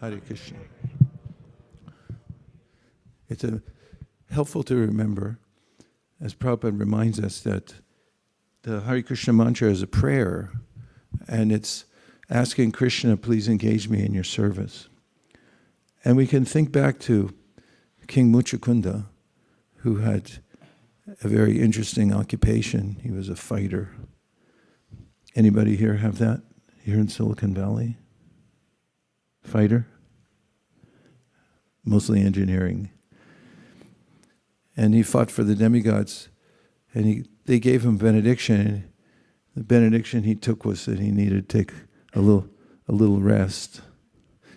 Hare Krishna. It's helpful to remember, as Prabhupada reminds us, that the Hare Krishna mantra is a prayer, and it's asking Krishna, please engage me in your service. And we can think back to King Muchukunda, who had a very interesting occupation. He was a fighter. Anybody here have that here in Silicon Valley? Fighter? Mostly engineering. And he fought for the demigods, and they gave him benediction. The benediction he took was that he needed to take a little rest.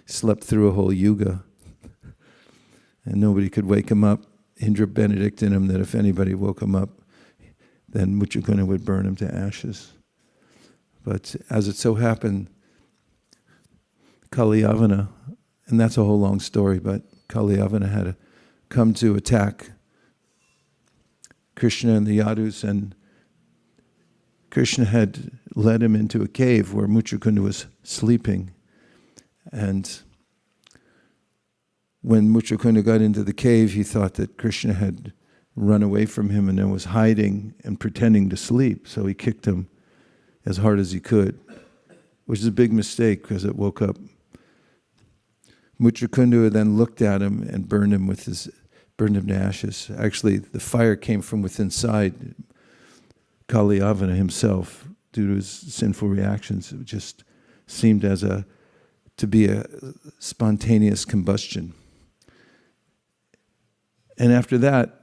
Slept through a whole yuga, and nobody could wake him up. Indra benedicted him that if anybody woke him up, then Muchukunda would burn him to ashes. But as it so happened, Kaliyavana, and that's a whole long story, but Kaliyavana had come to attack Krishna and the Yadus, and Krishna had led him into a cave where Muchukunda was sleeping. And when Muchukunda got into the cave, he thought that Krishna had run away from him and then was hiding and pretending to sleep. So he kicked him as hard as he could, which is a big mistake because it woke up. Muchukunda then looked at him and burned him to ashes. Actually, the fire came from within inside Kaliyavana himself due to his sinful reactions. It just seemed to be a spontaneous combustion. And after that,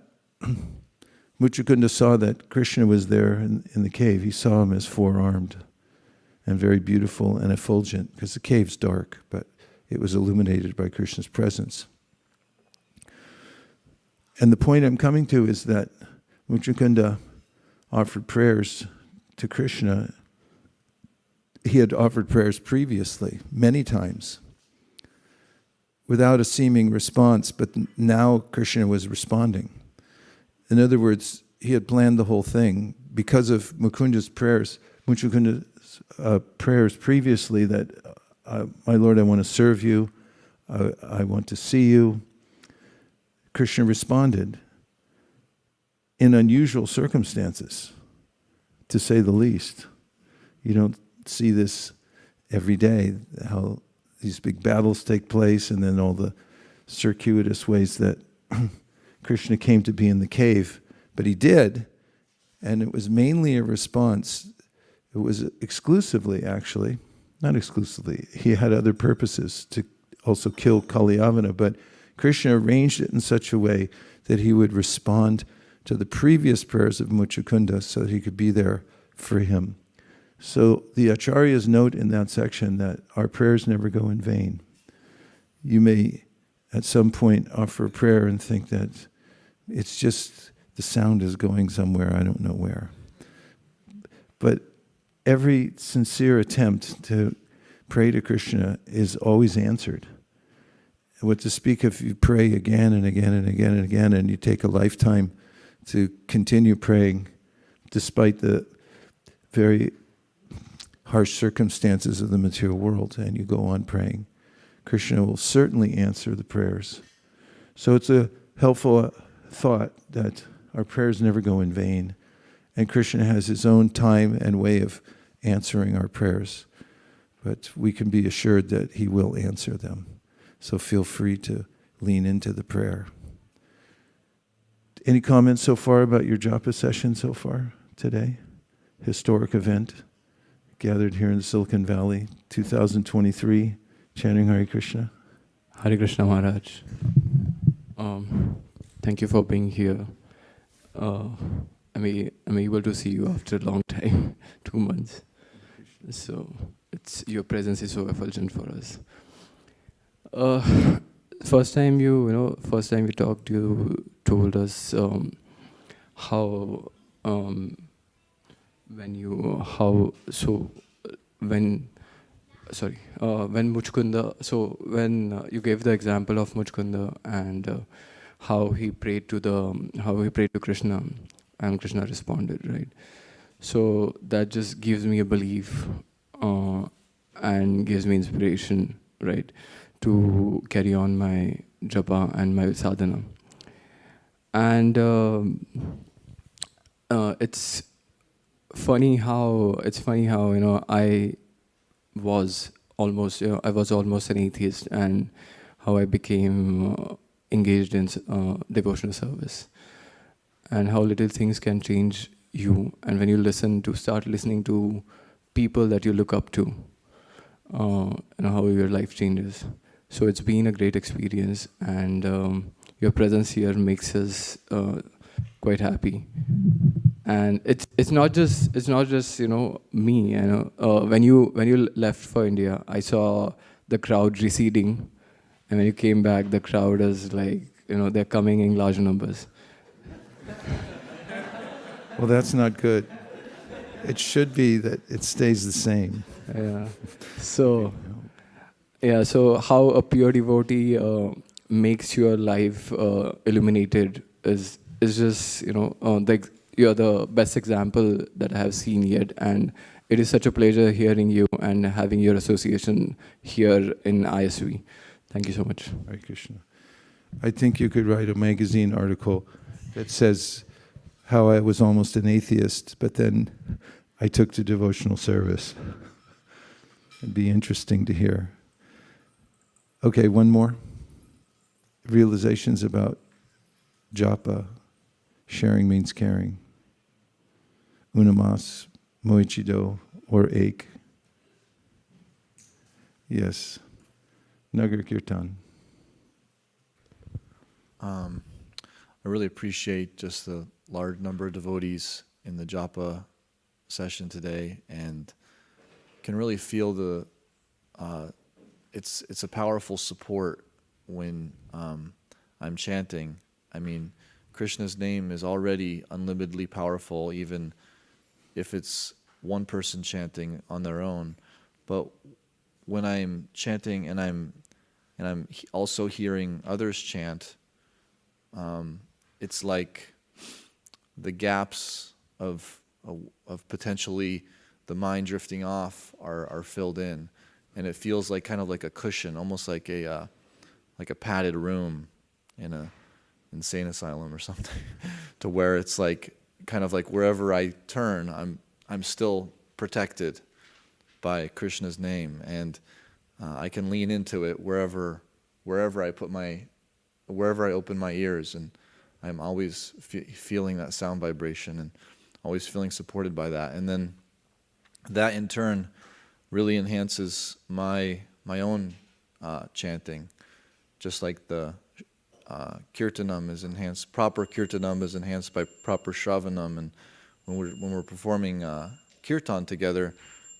Muchukunda saw that Krishna was there in the cave. He saw him as four-armed and very beautiful and effulgent, because the cave's dark, but it was illuminated by Krishna's presence. And the point I'm coming to is that Muchukunda offered prayers to Krishna. He had offered prayers previously, many times, without a seeming response, but now Krishna was responding. In other words, he had planned the whole thing because of Mukunda's prayers previously that, my Lord, I want to serve you, I want to see you. Krishna responded in unusual circumstances, to say the least. You don't see this every day, how these big battles take place, and then all the circuitous ways that Krishna came to be in the cave. But he did, and it was mainly a response. It was exclusively, actually, not exclusively, he had other purposes to also kill Kaliyavana, but Krishna arranged it in such a way that he would respond to the previous prayers of Muchukunda so that he could be there for him. So the Acharyas note in that section that our prayers never go in vain. You may at some point offer a prayer and think that it's just the sound is going somewhere, I don't know where. But every sincere attempt to pray to Krishna is always answered. What to speak if you pray again and again and again and again, and you take a lifetime to continue praying despite the very harsh circumstances of the material world, and you go on praying. Krishna will certainly answer the prayers. So it's a helpful thought that our prayers never go in vain, and Krishna has his own time and way of answering our prayers, but we can be assured that he will answer them. So feel free to lean into the prayer. Any comments so far about your japa session so far today? Historic event gathered here in Silicon Valley, 2023, chanting Hare Krishna. Hare Krishna Maharaj. Thank you for being here. I'm able to see you after a long time, 2 months. So your presence is so effulgent for us. First time you talked, you told us when you gave the example of Muchukunda and how he prayed to Krishna and Krishna responded, right? So that just gives me a belief and gives me inspiration, right, to carry on my japa and my sadhana. And it's funny how I was almost an atheist, and how I became engaged in devotional service, and how little things can change you, and when you start listening to people that you look up to, how your life changes. So it's been a great experience, and your presence here makes us quite happy. And it's not just me. When you left for India, I saw the crowd receding, and when you came back, the crowd is like they're coming in large numbers. Well, that's not good. It should be that it stays the same. Yeah. So how a pure devotee makes your life illuminated is just you're the best example that I have seen yet, and it is such a pleasure hearing you and having your association here in ISV. Thank you so much. Hare Krishna. I think you could write a magazine article that says how I was almost an atheist, but then I took to devotional service. It'd be interesting to hear. Okay, one more. Realizations about japa. Sharing means caring. Unamas, moichido, or ek. Yes. Nagar Kirtan. I really appreciate just the large number of devotees in the japa session today, and can really feel the it's a powerful support when I'm chanting. I mean, Krishna's name is already unlimitedly powerful, even if it's one person chanting on their own. But when I'm chanting and I'm also hearing others chant, it's like the gaps of potentially the mind drifting off are filled in, and it feels like kind of like a cushion, almost like a padded room in a insane asylum or something, to where it's like kind of like wherever I turn, I'm still protected by Krishna's name, and I can lean into it wherever I open my ears, and I'm always feeling that sound vibration and always feeling supported by that. And then that in turn really enhances my own chanting, just like the kirtanam is enhanced. Proper kirtanam is enhanced by proper shravanam, and when we're performing kirtan together,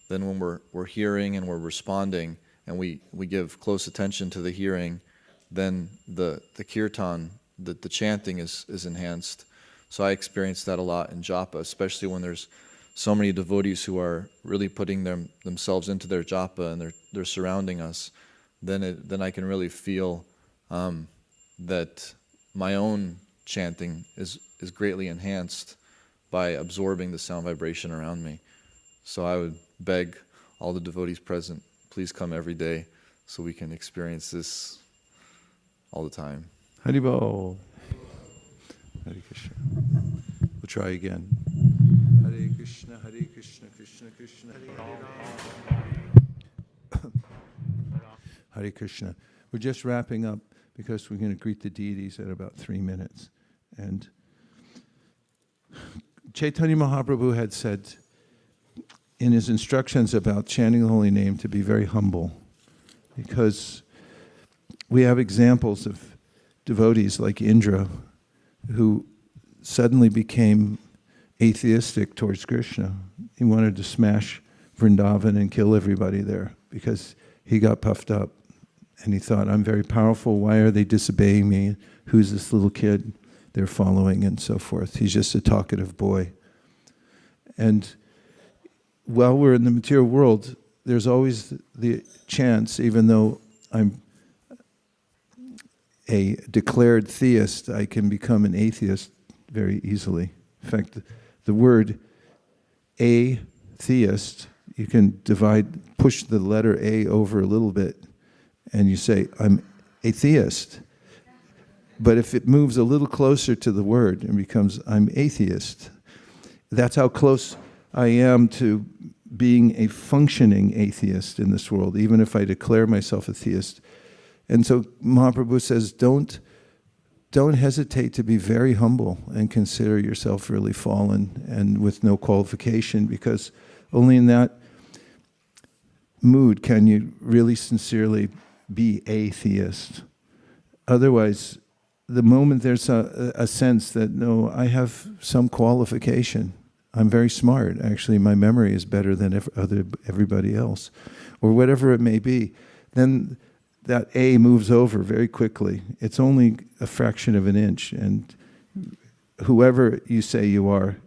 then when we're hearing and we're responding, and we give close attention to the hearing, then the kirtan, the chanting is enhanced. So I experience that a lot in japa, especially when there's so many devotees who are really putting themselves into their japa, and they're surrounding us. Then I can really feel that my own chanting is greatly enhanced by absorbing the sound vibration around me. So I would beg all the devotees present, please come every day so we can experience this all the time. Haribol. Hare Krishna. We'll try again. Hare Krishna, Krishna Krishna, Hare Krishna. We're just wrapping up because we're going to greet the deities at about 3 minutes. And Chaitanya Mahaprabhu had said in his instructions about chanting the holy name to be very humble, because we have examples of devotees like Indra who suddenly became atheistic towards Krishna. He wanted to smash Vrindavan and kill everybody there because he got puffed up and he thought, I'm very powerful, why are they disobeying me? Who's this little kid they're following, and so forth. He's just a talkative boy. And while we're in the material world, there's always the chance, even though I'm a declared theist, I can become an atheist very easily. In fact, the word atheist, you can push the letter A over a little bit, and you say, I'm atheist. But if it moves a little closer to the word and becomes, I'm atheist, that's how close I am to being a functioning atheist in this world, even if I declare myself a theist. And so Mahaprabhu says, don't hesitate to be very humble and consider yourself really fallen and with no qualification, because only in that mood can you really sincerely be atheist. Otherwise, the moment there's a sense that, no, I have some qualification, I'm very smart, actually my memory is better than everybody else, or whatever it may be, then that A moves over very quickly. It's only a fraction of an inch, and whoever you say you are,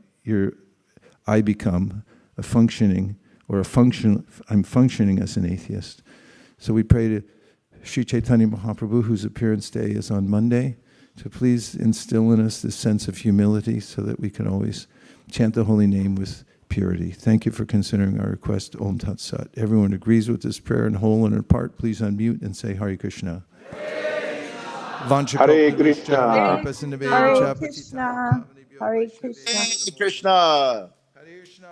I become a functioning, I'm functioning as an atheist. So we pray to Sri Chaitanya Mahaprabhu, whose appearance day is on Monday, to please instill in us this sense of humility so that we can always chant the holy name with purity. Thank you for considering our request. Om Tat Sat. Everyone agrees with this prayer in whole and in part. Please unmute and say Hare Krishna. Hare Krishna. Hare Krishna. Hare Krishna. Krishna. Hare Krishna.